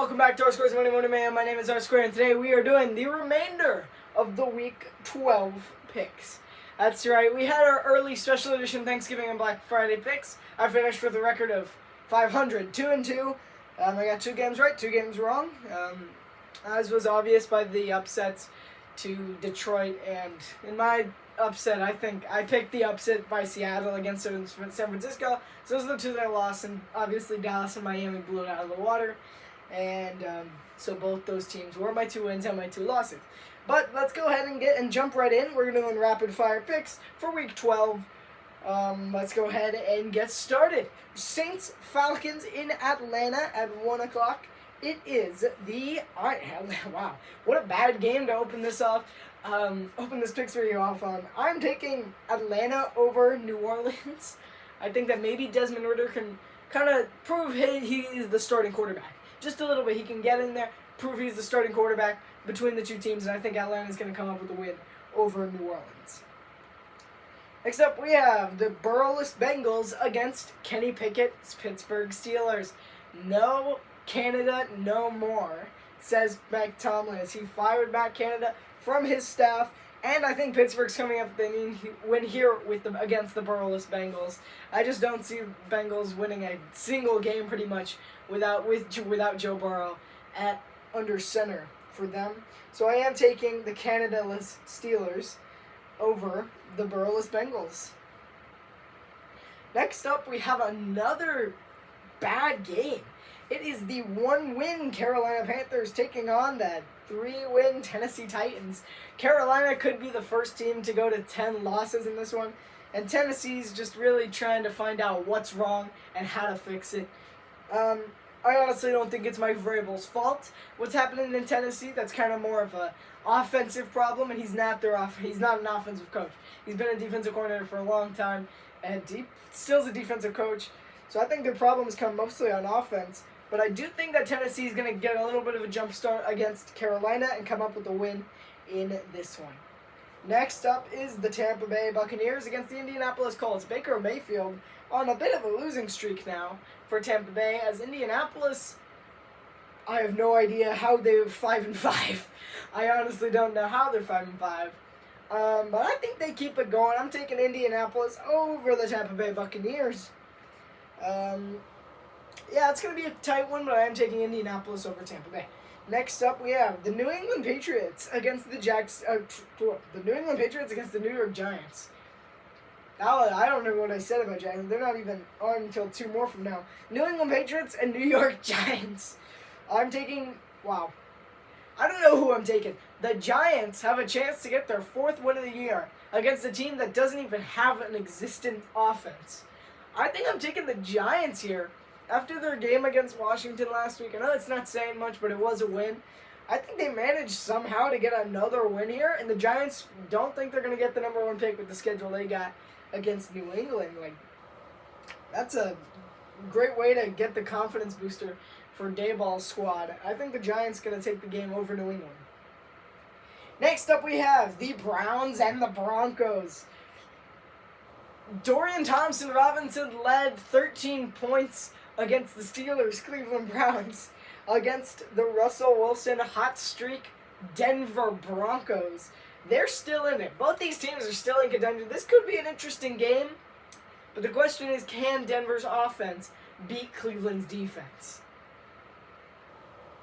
welcome back to our Scores Money Money Man. My name is R Square, and today we are doing the remainder of the Week 12 picks. That's right, we had our early special edition Thanksgiving and Black Friday picks. I finished with a record of 500, 2-2. I got 2 games right, 2 games wrong. As was obvious by the upsets to Detroit, and in my upset, I think I picked the upset by Seattle against San Francisco. So those are the 2 that I lost, and obviously Dallas and Miami blew it out of the water. And so both those teams were my 2 wins and my 2 losses. But let's go ahead and jump right in. We're doing rapid fire picks for Week 12. Let's go ahead and get started. Saints Falcons in Atlanta at 1 o'clock. It is wow, what a bad game to open this off. Open this picks video off on. I'm taking Atlanta over New Orleans. I think that maybe Desmond Ridder can kind of prove he is the starting quarterback. Just a little bit. He can get in there, prove he's the starting quarterback between the 2 teams, and I think Atlanta's going to come up with a win over New Orleans. Next up, we have the Burrowless Bengals against Kenny Pickett's Pittsburgh Steelers. No Canada, no more, says Mike Tomlin as he fired back Canada from his staff. And I think Pittsburgh's coming up with a win here against the Burrowless Bengals. I just don't see Bengals winning a single game pretty much without Joe Burrow at under center for them. So I am taking the Canada-less Steelers over the Burrowless Bengals. Next up, we have another bad game. It is the 1-win Carolina Panthers taking on that 3-win Tennessee Titans. Carolina could be the first team to go to 10 losses in this one, and Tennessee's just really trying to find out what's wrong and how to fix it. I honestly don't think it's Mike Vrabel's fault. What's happening in Tennessee, that's kind of more of a offensive problem, and he's not an offensive coach. He's been a defensive coordinator for a long time, and still's a defensive coach. So I think their problems come mostly on offense. But I do think that Tennessee is going to get a little bit of a jump start against Carolina and come up with a win in this one. Next up is the Tampa Bay Buccaneers against the Indianapolis Colts. Baker Mayfield on a bit of a losing streak now for Tampa Bay, as Indianapolis, I have no idea how they're 5-5. I honestly don't know how they're 5-5. But I think they keep it going. I'm taking Indianapolis over the Tampa Bay Buccaneers. Yeah, it's going to be a tight one, but I am taking Indianapolis over Tampa Bay. Next up, we have the New England Patriots against the New England Patriots against the New York Giants. I don't know what I said about Giants. They're not even on until 2 more from now. New England Patriots and New York Giants. I'm taking, wow. I don't know who I'm taking. The Giants have a chance to get their 4th win of the year against a team that doesn't even have an existent offense. I think I'm taking the Giants here. After their game against Washington last week, I know it's not saying much, but it was a win. I think they managed somehow to get another win here, and the Giants don't think they're going to get the number 1 pick with the schedule they got against New England. That's a great way to get the confidence booster for Dayball's squad. I think the Giants going to take the game over New England. Next up, we have the Browns and the Broncos. Dorian Thompson-Robinson led 13 points against the Steelers, Cleveland Browns, against the Russell Wilson hot streak Denver Broncos. They're still in it. Both these teams are still in contention. This could be an interesting game, but the question is, can Denver's offense beat Cleveland's defense?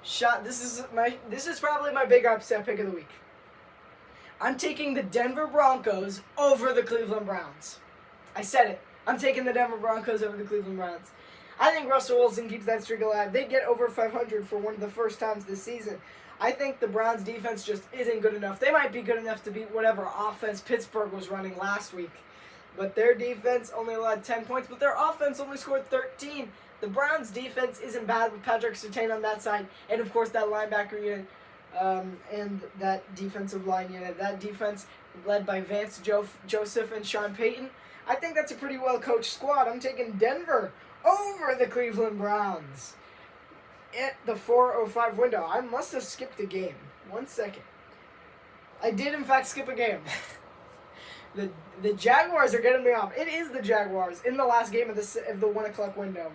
This is probably my big upset pick of the week. I'm taking the Denver Broncos over the Cleveland Browns. I said it. I'm taking the Denver Broncos over the Cleveland Browns. I think Russell Wilson keeps that streak alive. They get over 500 for one of the first times this season. I think the Browns' defense just isn't good enough. They might be good enough to beat whatever offense Pittsburgh was running last week. But their defense only allowed 10 points, but their offense only scored 13. The Browns' defense isn't bad with Patrick Surtain on that side, and of course that linebacker unit and that defensive line unit. That defense led by Vance Joseph and Sean Payton. I think that's a pretty well-coached squad. I'm taking Denver over the Cleveland Browns at the 4:05 window. I must have skipped a game. 1 second. I did, in fact, skip a game. The Jaguars are getting me off. It is the Jaguars in the last game of the 1 o'clock window.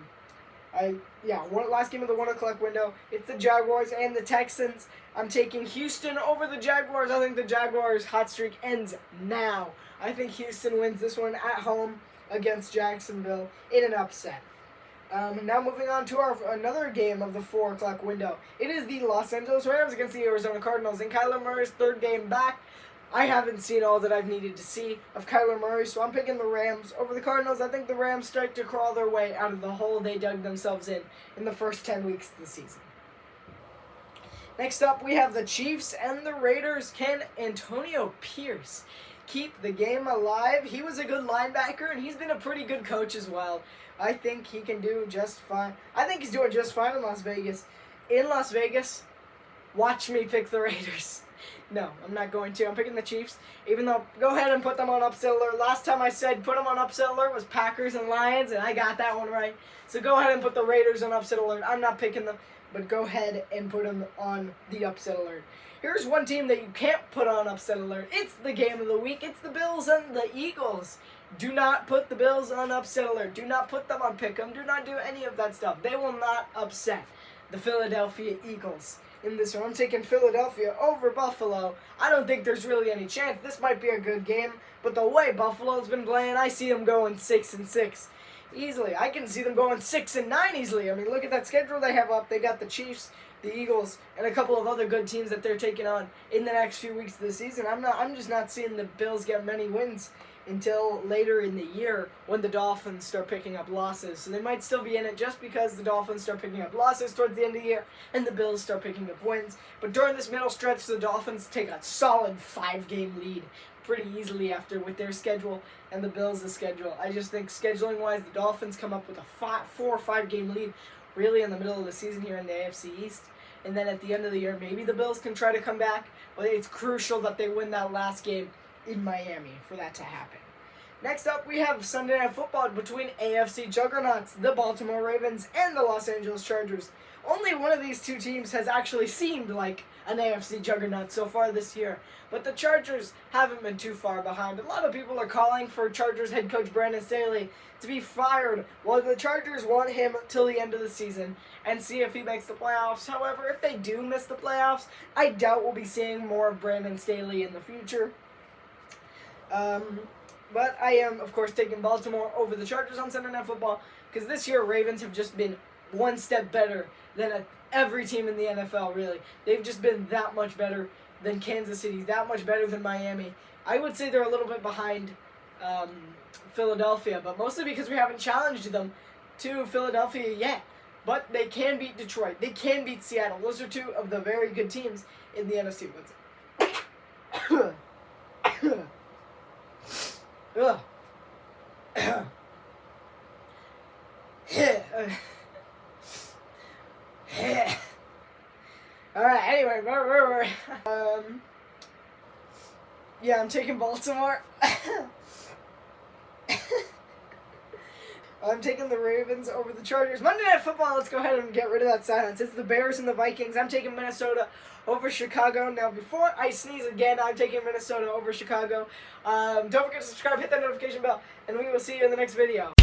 Last game of the 1 o'clock window. It's the Jaguars and the Texans. I'm taking Houston over the Jaguars. I think the Jaguars' hot streak ends now. I think Houston wins this one at home against Jacksonville in an upset. Now moving on to another game of the 4 o'clock window. It is the Los Angeles Rams against the Arizona Cardinals in Kyler Murray's third game back. I haven't seen all that I've needed to see of Kyler Murray, so I'm picking the Rams over the Cardinals. I think the Rams start to crawl their way out of the hole they dug themselves in the first 10 weeks of the season. Next up, we have the Chiefs and the Raiders. Can Antonio Pierce keep the game alive? He was a good linebacker, and he's been a pretty good coach as well. I think he can do just fine. I think he's doing just fine in Las Vegas. In Las Vegas, watch me pick the Raiders. No, I'm not going to. I'm picking the Chiefs. Even though, go ahead and put them on upset alert. Last time I said put them on upset alert was Packers and Lions, and I got that one right. So go ahead and put the Raiders on upset alert. I'm not picking them, but go ahead and put them on the upset alert. Here's one team that you can't put on upset alert. It's the game of the week. It's the Bills and the Eagles. Do not put the Bills on upset alert. Do not put them on pick 'em. Do not do any of that stuff. They will not upset the Philadelphia Eagles. In this one, I'm taking Philadelphia over Buffalo. I don't think there's really any chance. This might be a good game, but the way Buffalo's been playing, I see them going 6-6 easily. I can see them going 6-9 easily. I mean, look at that schedule they have up. They got the Chiefs, the Eagles, and a couple of other good teams that they're taking on in the next few weeks of the season. I'm just not seeing the Bills get many wins until later in the year when the Dolphins start picking up losses. So they might still be in it just because the Dolphins start picking up losses towards the end of the year and the Bills start picking up wins. But during this middle stretch, the Dolphins take a solid 5-game lead pretty easily with their schedule and the Bills' schedule. I just think scheduling-wise, the Dolphins come up with a 4 or 5-game lead really in the middle of the season here in the AFC East. And then at the end of the year, maybe the Bills can try to come back, but it's crucial that they win that last game in Miami for that to happen. Next up, we have Sunday Night Football between AFC juggernauts, the Baltimore Ravens and the Los Angeles Chargers. Only one of these two teams has actually seemed like an AFC juggernaut so far this year, but the Chargers haven't been too far behind. A lot of people are calling for Chargers head coach Brandon Staley to be fired, while the Chargers want him till the end of the season and see if he makes the playoffs. However, if they do miss the playoffs, I doubt we'll be seeing more of Brandon Staley in the future. But I am, of course, taking Baltimore over the Chargers on Sunday Night Football because this year Ravens have just been one step better than every team in the NFL, really. They've just been that much better than Kansas City, that much better than Miami. I would say they're a little bit behind Philadelphia, but mostly because we haven't challenged them to Philadelphia yet. But they can beat Detroit. They can beat Seattle. Those are two of the very good teams in the NFC. Ugh. Alright, anyway, yeah, I'm taking Baltimore. I'm taking the Ravens over the Chargers. Monday Night Football, let's go ahead and get rid of that silence. It's the Bears and the Vikings. I'm taking Minnesota over Chicago. Now, before I sneeze again, I'm taking Minnesota over Chicago. Don't forget to subscribe, hit that notification bell, and we will see you in the next video.